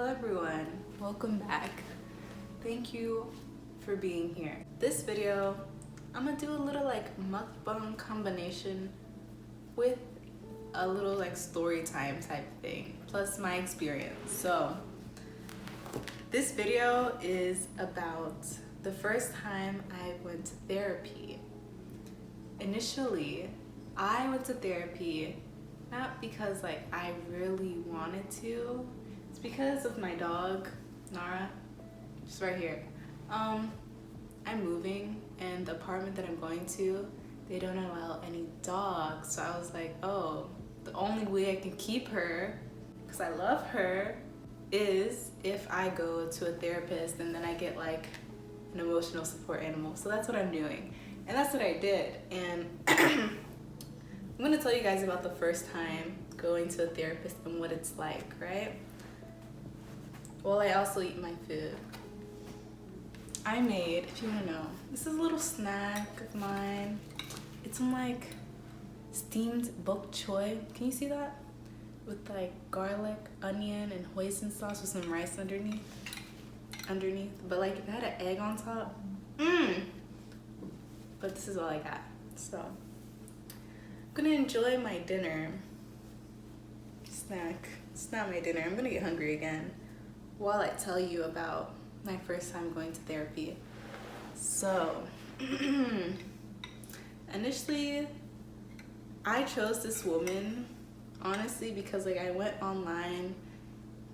Hello everyone, welcome back. Thank you for being here. This video, I'm gonna do a little like mukbang combination with a little like story time type thing, plus my experience. So this video is about the first time I went to therapy. Initially, I went to therapy not because like I really wanted to. It's because of my dog, Nara, just right here. I'm moving, and the apartment that I'm going to, they don't allow any dogs. So I was like, oh, the only way I can keep her, because I love her, is if I go to a therapist and then I get like an emotional support animal. So that's what I'm doing. And that's what I did. And I'm gonna tell you guys about the first time going to a therapist and what it's like, right? Well, I also eat my food. I made, if you wanna know, this is a little snack of mine. It's some like steamed bok choy. Can you see that? With like garlic, onion, and hoisin sauce with some rice underneath. But like if it had an egg on top, but this is all I got. So I'm gonna enjoy my dinner. Snack. It's not my dinner. I'm gonna get hungry again while I tell you about my first time going to therapy. So initially I chose this woman honestly because like I went online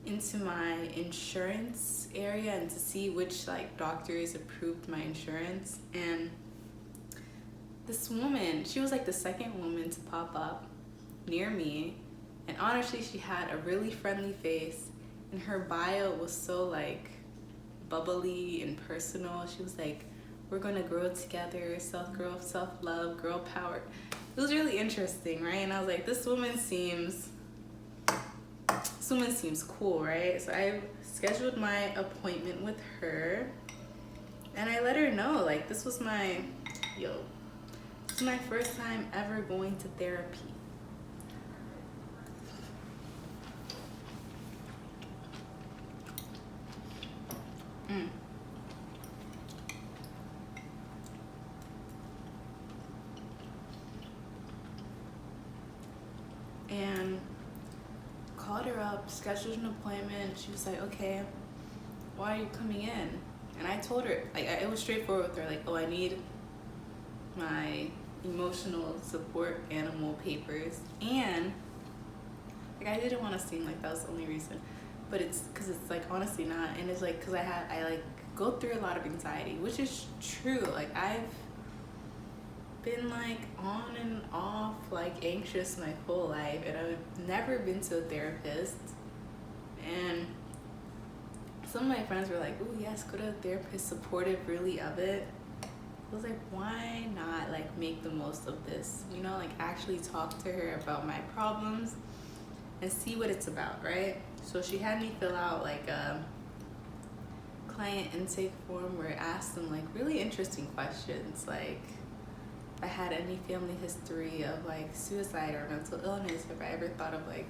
into my insurance area and to see which like doctors approved my insurance, and this woman, she was like the second woman to pop up near me, and honestly she had a really friendly face, and her bio was so like bubbly and personal. She was like, we're gonna grow together, self-growth, self-love, girl power. It was really interesting, right? And I was like, this woman seems cool, right? So I scheduled my appointment with her, and I let her know like this was my first time ever going to therapy. And called her up, scheduled an appointment. She was like, okay, why are you coming in? And I told her, like, it was straightforward with her, like, oh, I need my emotional support animal papers, and like I didn't want to seem like that was the only reason, but it's because it's like honestly not. And it's like because I like go through a lot of anxiety, which is true. Like I've been like on and off like anxious my whole life, and I've never been to a therapist. And some of my friends were like, oh yes, go to a therapist, supportive really of it. I was like, why not like make the most of this, you know, like actually talk to her about my problems and see what it's about, right? So she had me fill out like a client intake form where it asked them like really interesting questions, like if I had any family history of like suicide or mental illness, if I ever thought of like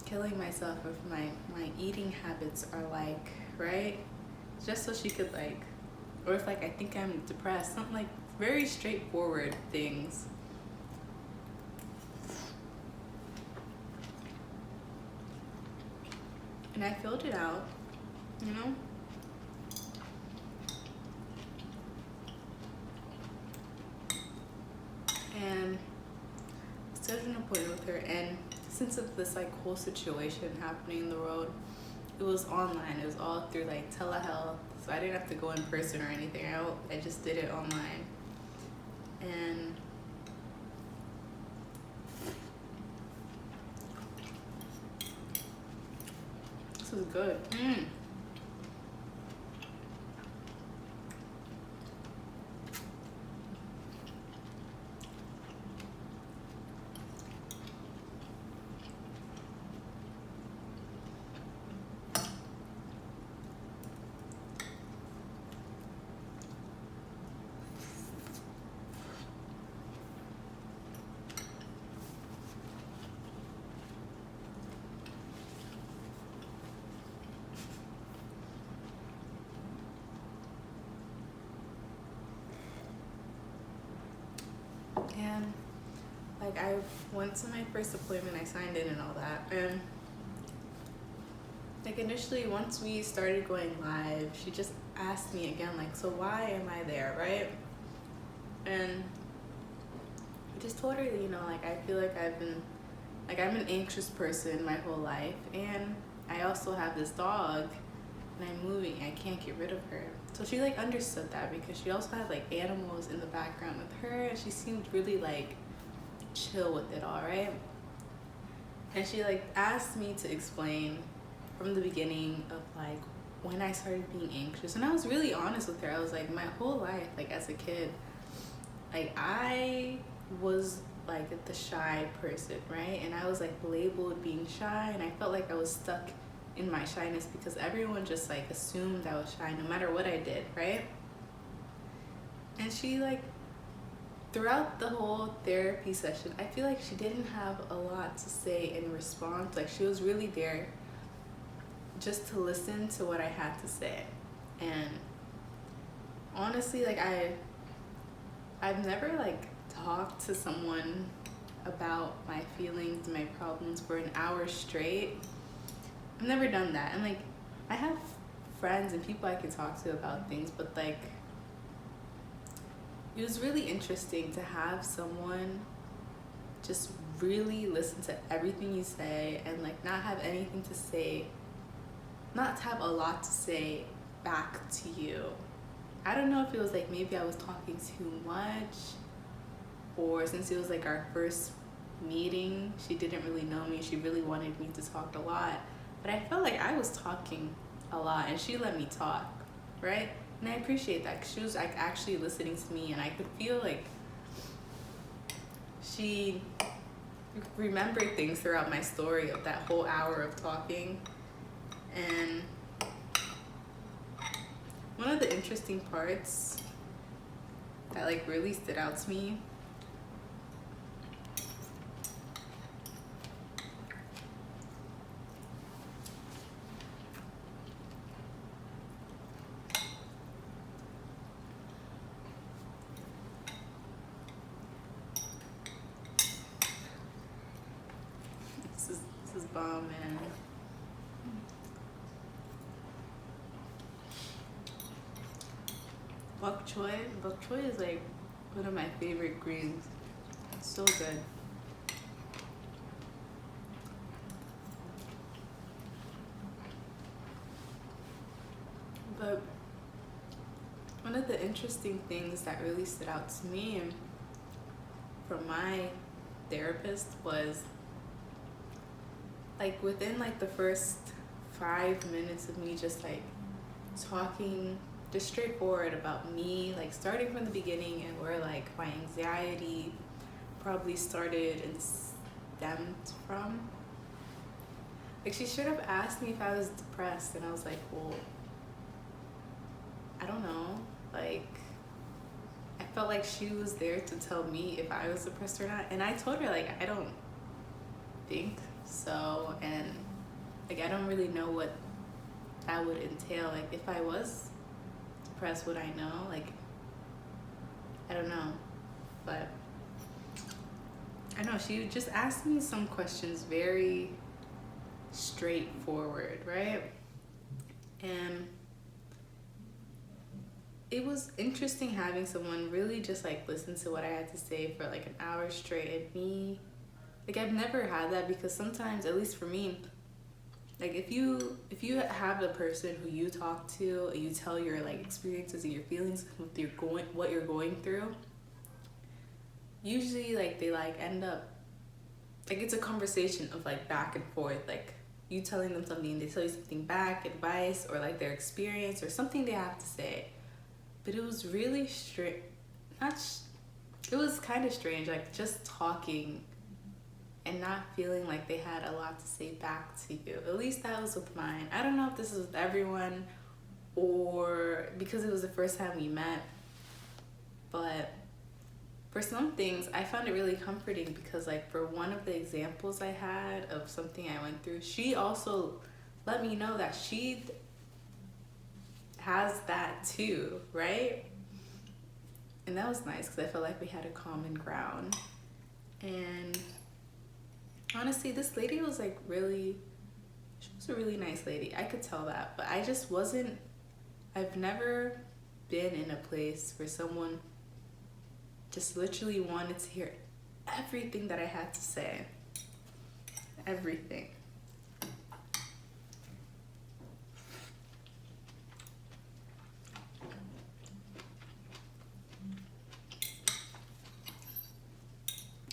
killing myself, or if my eating habits are like, right? Just so she could like, or if like I think I'm depressed, something like very straightforward things. And I filled it out, you know? And scheduled an appointment with her, and since of this like whole situation happening in the world, it was online. It was all through like telehealth, so I didn't have to go in person or anything. I just did it online. And this was good. And like I went to my first appointment, I signed in and all that. And like initially once we started going live, she just asked me again, like, so why am I there, right? And I just told her, you know, like I feel like I'm an anxious person my whole life, and I also have this dog and I'm moving, I can't get rid of her. So she like understood that because she also had like animals in the background with her, and she seemed really like chill with it all, right? And she like asked me to explain from the beginning of like when I started being anxious. And I was really honest with her. I was like, my whole life, like as a kid, like I was like the shy person, right? And I was like labeled being shy, and I felt like I was stuck in my shyness because everyone just like assumed I was shy no matter what I did, right? And she like throughout the whole therapy session, I feel like she didn't have a lot to say in response. Like she was really there just to listen to what I had to say. And honestly, like I've never like talked to someone about my feelings, my problems for an hour straight. I've never done that. And like I have friends and people I can talk to about things, but like it was really interesting to have someone just really listen to everything you say and like not have anything to say, not to have a lot to say back to you. I don't know if it was like maybe I was talking too much, or since it was like our first meeting, she didn't really know me. She really wanted me to talk a lot, but I felt like I was talking a lot and she let me talk, right? And I appreciate that because she was like actually listening to me, and I could feel like she remembered things throughout my story of that whole hour of talking. And one of the interesting parts that like really stood out to me this is bomb, man. Bok choy is like one of my favorite greens. It's so good. But one of the interesting things that really stood out to me from my therapist was like within like the first 5 minutes of me just like talking just straightforward about me, like starting from the beginning and where like my anxiety probably started and stemmed from. Like she should have asked me if I was depressed, and I was like, well, I don't know. Like I felt like she was there to tell me if I was depressed or not, and I told her like I don't think so, and like I don't really know what that would entail. Like if I was depressed, would I know? Like I don't know. But I know she just asked me some questions very straightforward, right? And it was interesting having someone really just like listen to what I had to say for like an hour straight. And me, like I've never had that, because sometimes, at least for me, like if you have a person who you talk to and you tell your like experiences and your feelings, what you're going through, usually like they like end up like it's a conversation of like back and forth, like you telling them something, they tell you something back, advice or like their experience or something they have to say. But it was really it was kind of strange, like just talking and not feeling like they had a lot to say back to you. At least that was with mine. I don't know if this is with everyone or because it was the first time we met, but for some things I found it really comforting, because like for one of the examples I had of something I went through, she also let me know that she has that too, right? And that was nice because I felt like we had a common ground. And honestly, this lady was like she was a really nice lady. I could tell that. But I just wasn't, I've never been in a place where someone just literally wanted to hear everything that I had to say. Everything.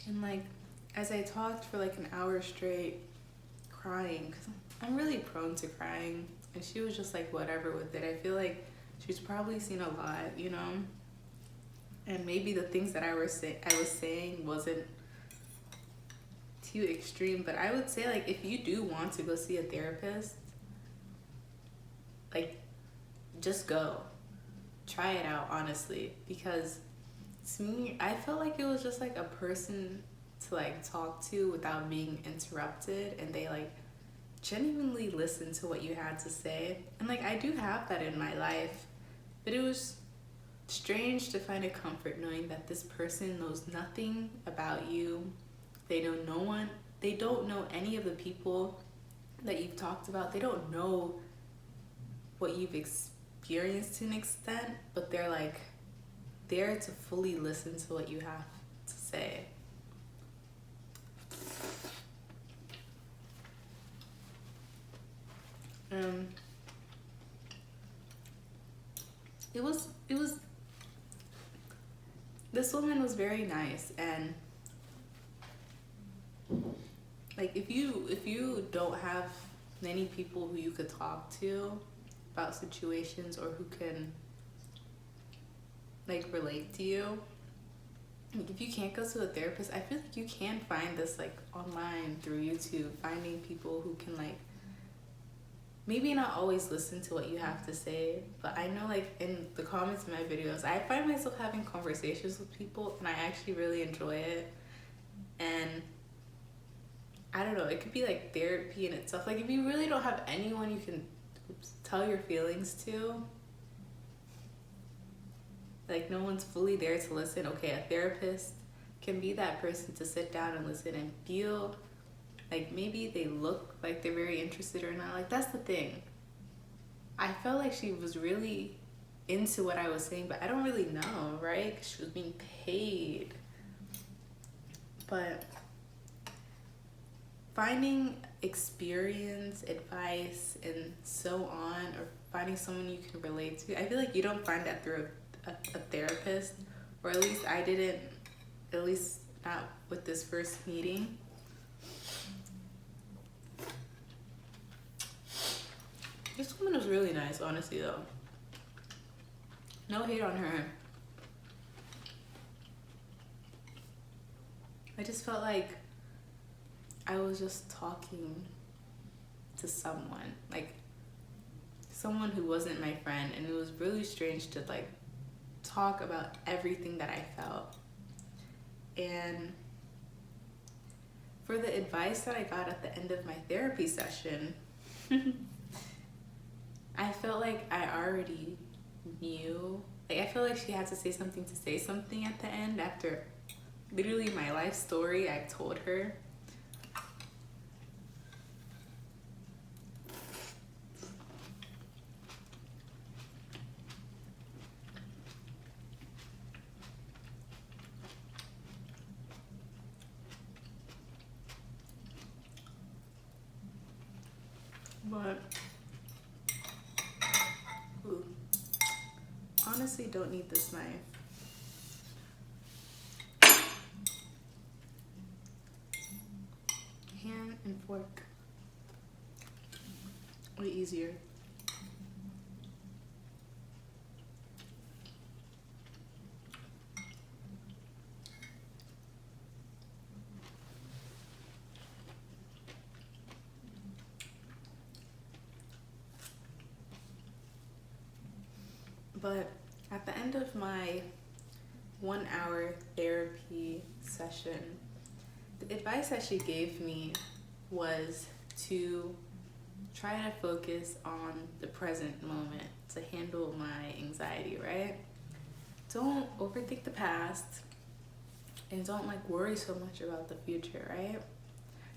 And like, as I talked for like an hour straight, crying, because I'm really prone to crying, and she was just like whatever with it. I feel like she's probably seen a lot, you know, and maybe the things that I was saying wasn't too extreme, but I would say like if you do want to go see a therapist, like just go, try it out, honestly, because to me, I felt like it was just like a person to like talk to without being interrupted, and they like genuinely listened to what you had to say. And like I do have that in my life, but it was strange to find a comfort knowing that this person knows nothing about you. They know no one, they don't know any of the people that you've talked about. They don't know what you've experienced to an extent, but they're like there to fully listen to what you have to say. It was this woman was very nice, and like if you don't have many people who you could talk to about situations or who can like relate to you, like if you can't go to a therapist, I feel like you can find this like online through YouTube, finding people who can like maybe not always listen to what you have to say, but I know like in the comments of my videos, I find myself having conversations with people and I actually really enjoy it. And I don't know, it could be like therapy in itself. Like if you really don't have anyone you can tell your feelings to, like no one's fully there to listen, okay, a therapist can be that person to sit down and listen and feel like maybe they look like they're very interested or not. Like that's the thing. I felt like she was really into what I was saying, but I don't really know, right? 'Cause she was being paid. But finding experience, advice, and so on, or finding someone you can relate to, I feel like you don't find that through a therapist, or at least I didn't, at least not with this first meeting. This woman was really nice, honestly, though. No hate on her. I just felt like I was just talking to someone, like someone who wasn't my friend, and it was really strange to like talk about everything that I felt. And for the advice that I got at the end of my therapy session, I felt like I already knew. Like I feel like she had to say something at the end after literally my life story I told her. But ooh, honestly don't need this knife. Hand and fork. Way easier. But at the end of my 1 hour therapy session, the advice that she gave me was to try to focus on the present moment to handle my anxiety, right? don't overthink the past and don't like worry so much about the future, right?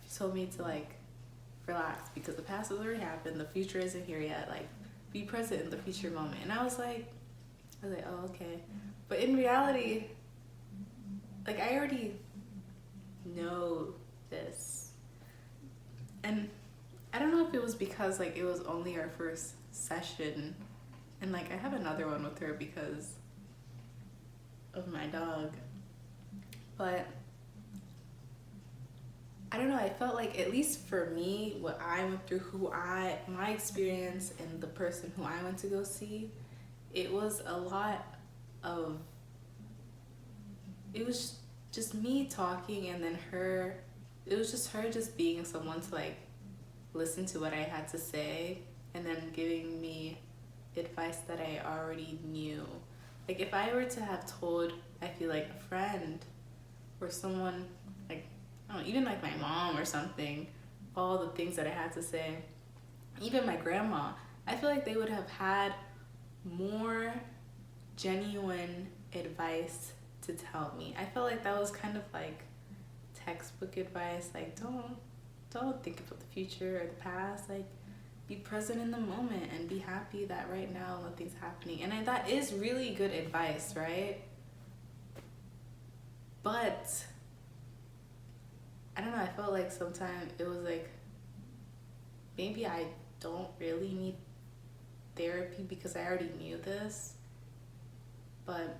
She told me to like relax because the past has already happened, the future isn't here yet. Like, be present in the future moment. And I was like, oh, okay. But in reality, like, I already know this. And I don't know if it was because like it was only our first session, and like I have another one with her because of my dog. But I don't know, I felt like, at least for me, what I went through, my experience and the person who I went to go see, it was a lot of, it was just me talking, and then it was just her just being someone to like listen to what I had to say, and then giving me advice that I already knew. Like, if I were to have told, I feel like, a friend or someone, like, I don't know, even like my mom or something, all the things that I had to say, even my grandma, I feel like they would have had more genuine advice to tell me. I felt like that was kind of like textbook advice, like don't think about the future or the past, like be present in the moment and be happy that right now nothing's happening. And that is really good advice, right? But I don't know, I felt like sometimes it was like, maybe I don't really need therapy because I already knew this. But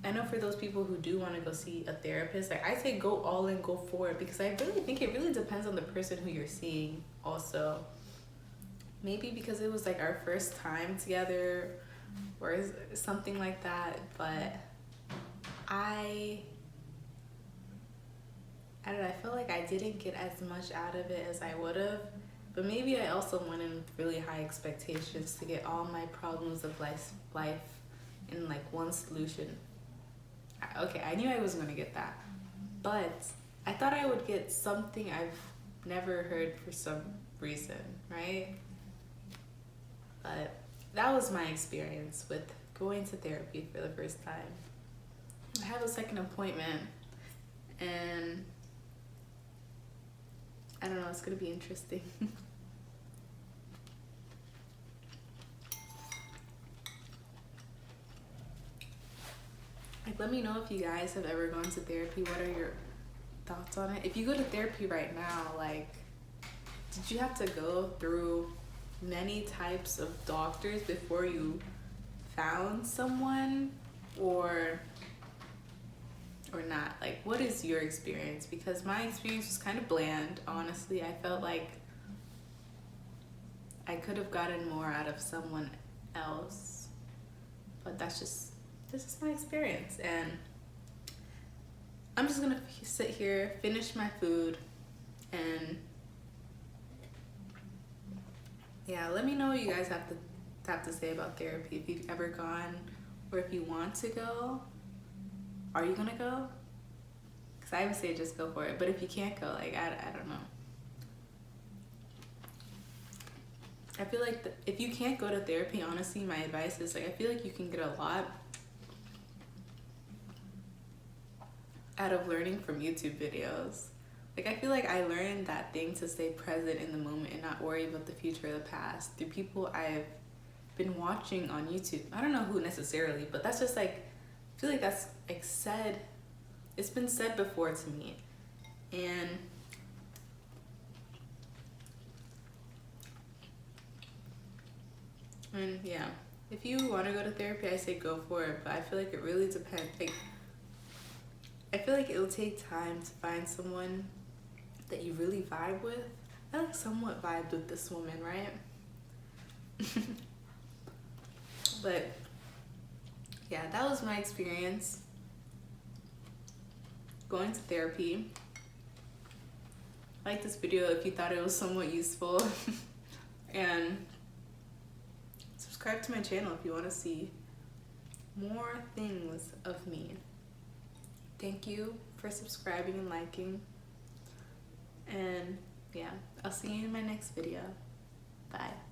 I know for those people who do want to go see a therapist, like, I say go all in, go for it, because I really think it really depends on the person who you're seeing also. Maybe because it was like our first time together or something like that, but I don't know, I feel like I didn't get as much out of it as I would have. But maybe I also went in with really high expectations to get all my problems of life in like one solution. Okay, I knew I wasn't going to get that. But I thought I would get something I've never heard for some reason, right? But that was my experience with going to therapy for the first time. I have a second appointment, and I don't know, it's going to be interesting. Like, let me know if you guys have ever gone to therapy. What are your thoughts on it? If you go to therapy right now, like, did you have to go through many types of doctors before you found someone, or not? Like, what is your experience? Because my experience was kind of bland, honestly. I felt like I could have gotten more out of someone else, but this is my experience. And I'm just gonna sit here, finish my food, and yeah, let me know what you guys have to say about therapy. If you've ever gone, or if you want to go. Are you gonna go? Because I would say just go for it. But if you can't go, like, I don't know. I feel like if you can't go to therapy, honestly, my advice is, like, I feel like you can get a lot out of learning from YouTube videos. Like, I feel like I learned that thing to stay present in the moment and not worry about the future or the past through people I've been watching on YouTube. I don't know who necessarily, but that's just like, I feel like that's like it's been said before to me. And yeah, if you want to go to therapy, I say go for it, but I feel like it really depends. Like, I feel like it'll take time to find someone that you really vibe with. I like somewhat vibed with this woman, right? But yeah, that was my experience going to therapy. Like this video if you thought it was somewhat useful. And subscribe to my channel if you want to see more things of me. Thank you for subscribing and liking. And yeah, I'll see you in my next video. Bye.